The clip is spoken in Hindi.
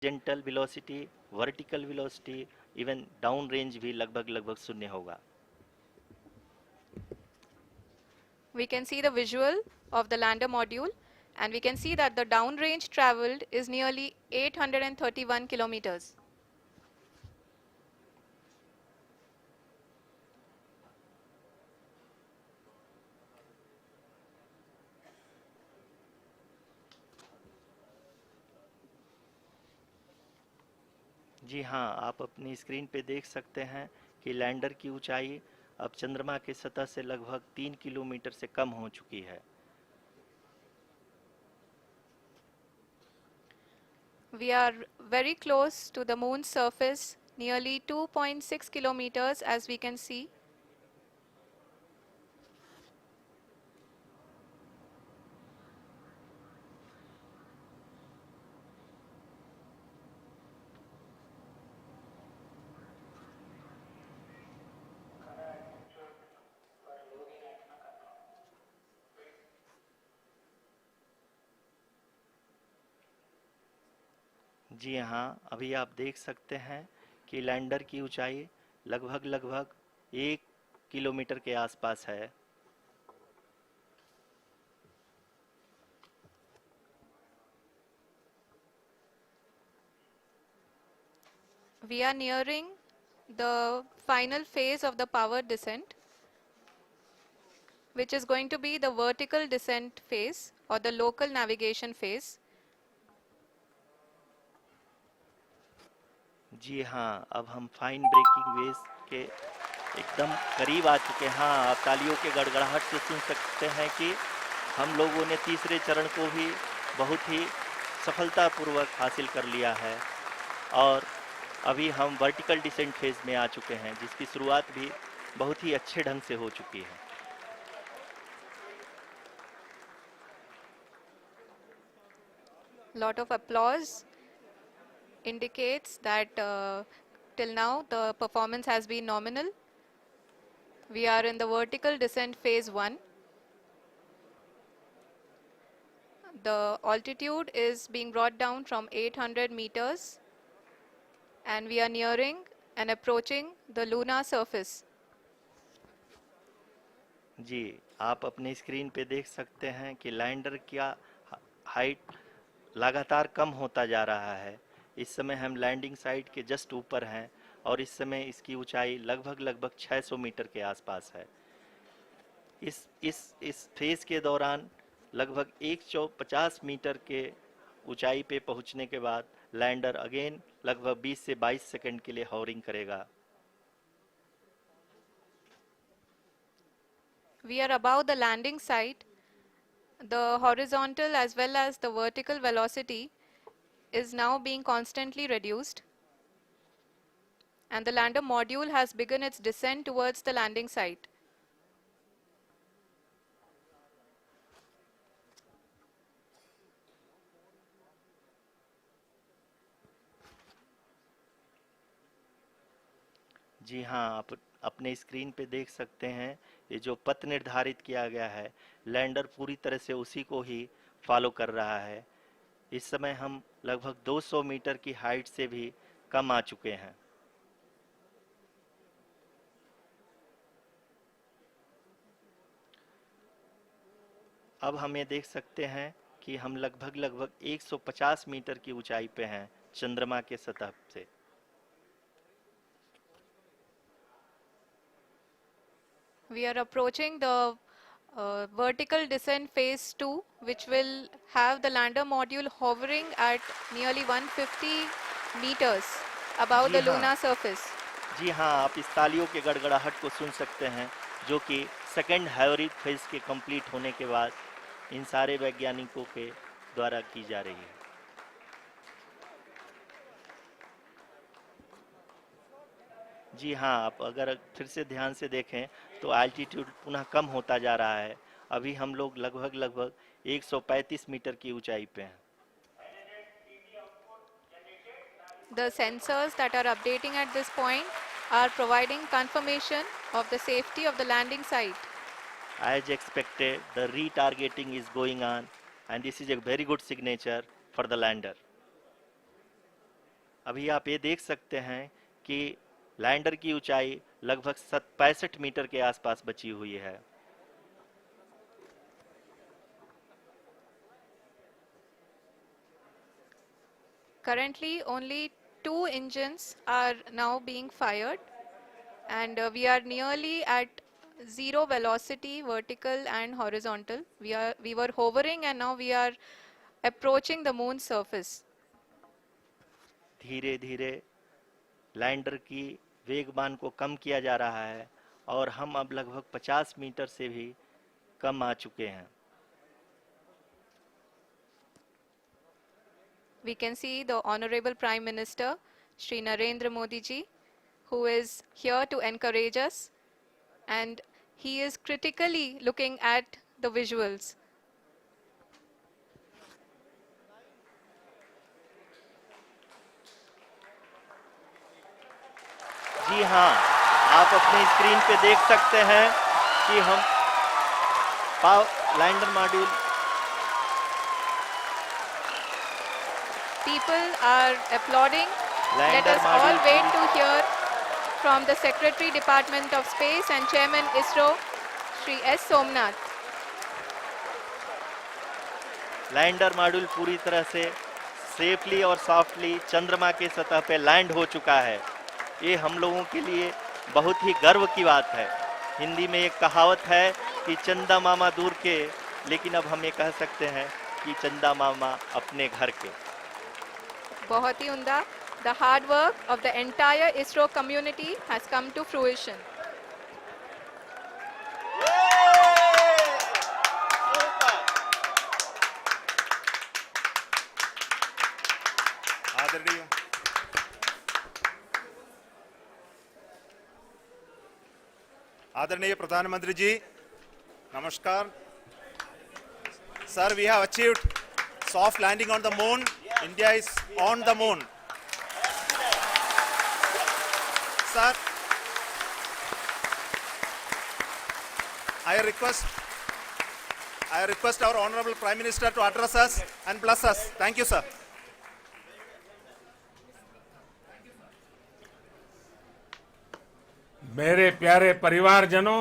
Gentle velocity, vertical velocity, even down range भी लगभग लगभग शून्य होगा। We can see the visual of the lander module, and we can see that the downrange traveled is nearly 831 kilometers. जी हाँ, आप अपनी स्क्रीन पे देख सकते हैं कि लैंडर की ऊंचाई अब चंद्रमा की सतह से लगभग 3 किलोमीटर से कम हो चुकी है। We are very close to the moon's surface, nearly 2.6 kilometers as we can see. जी हाँ, अभी आप देख सकते हैं कि लैंडर की ऊंचाई लगभग लगभग 1 किलोमीटर के आसपास है। We are nearing the final phase of the power descent, which is going to be the vertical descent phase or the local navigation phase. जी हाँ, अब हम फाइन ब्रेकिंग वेव्स के एकदम करीब आ चुके हैं। हाँ, आप तालियों के गड़गड़ाहट से सुन सकते हैं कि हम लोगों ने तीसरे चरण को भी बहुत ही सफलतापूर्वक हासिल कर लिया है और अभी हम वर्टिकल डिसेंट फेज में आ चुके हैं, जिसकी शुरुआत भी बहुत ही अच्छे ढंग से हो चुकी है। Lot of applause indicates that till now the performance has been nominal. We are in the vertical descent phase 1. The altitude is being brought down from 800 meters and we are nearing and approaching the lunar surface. जी, आप अपनी स्क्रीन पे देख सकते हैं कि लैंडर का हाइट लगातार कम होता जा रहा है। इस समय हम लैंडिंग साइट के जस्ट ऊपर हैं और इस समय इसकी ऊंचाई लगभग लगभग 600 मीटर के आसपास है। इस फेज के दौरान लगभग 150 मीटर के ऊंचाई पे पहुंचने के बाद लैंडर अगेन लगभग 20 से 22 सेकंड के लिए हॉवरिंग करेगा। We are above the landing site. The horizontal as well as the vertical velocity is now being constantly reduced, and the lander module has begun its descent towards the landing site. जी हाँ, आप अपने स्क्रीन पे देख सकते हैं ये जो पथ निर्धारित किया गया है, लैंडर पूरी तरह से उसी को ही फॉलो कर रहा है। इस समय हम लगभग 200 मीटर की हाइट से भी कम आ चुके हैं। अब हम ये देख सकते हैं कि हम लगभग लगभग 150 मीटर की ऊंचाई पे हैं चंद्रमा के सतह से। We are approaching the vertical descent phase 2, which will have the lander module hovering at nearly 150 meters above ji the हाँ, lunar surface. जी हाँ, आप इस तालियों के गड़गड़ाहट को सुन सकते हैं, जो कि सेकंड हाइब्रिड फेज के कंप्लीट होने के बाद इन सारे वैज्ञानिकों के द्वारा की जा रही है। जी हाँ, आप अगर फिर से ध्यान से देखें तो एल्टीट्यूड पुनः कम होता जा रहा है। अभी हम लोग लगभग लगभग 135 मीटर की ऊंचाई पे हैं। The sensors that are updating at this point are providing confirmation of the safety of the landing site. As expected, the retargeting is going on, and this is a very good signature for the lander. अभी आप ये देख सकते हैं कि लैंडर की ऊंचाई लगभग 65 मीटर के आसपास बची हुई है। Currently, only 2 engines are now being fired, and we are nearly at zero velocity, vertical and horizontal. We were hovering, and now we are approaching the moon's surface. धीरे धीरे लैंडर की वेगमान को कम किया जा रहा है और हम अब लगभग 50 मीटर से भी कम आ चुके हैं। We can see the Honorable Prime Minister, Shri Narendra Modi ji, who is here to encourage us, and he is critically looking at the visuals. जी हाँ, आप अपनी स्क्रीन पे देख सकते हैं कि हम lander module People are applauding. Let us all wait to hear from the Secretary Department of Space and Chairman ISRO, Shri S. Somnath. Lander module पूरी तरह से सेफली और सॉफ्टली चंद्रमा के सतह पे लैंड हो चुका है। ये हम लोगों के लिए बहुत ही गर्व की बात है। हिंदी में एक कहावत है कि चंदा मामा दूर के, लेकिन अब हम ये कह सकते हैं कि चंदा मामा अपने घर के। बहुत ही उम्दा. The hard work of the entire ISRO community has come to fruition. आदरणीय आदरणीय प्रधानमंत्री जी, नमस्कार. Sir, we have achieved soft landing on the moon. India is on the moon. Sir, I request our Honorable Prime Minister to address us and bless us. Thank you, sir. मेरे प्यारे परिवारजनों,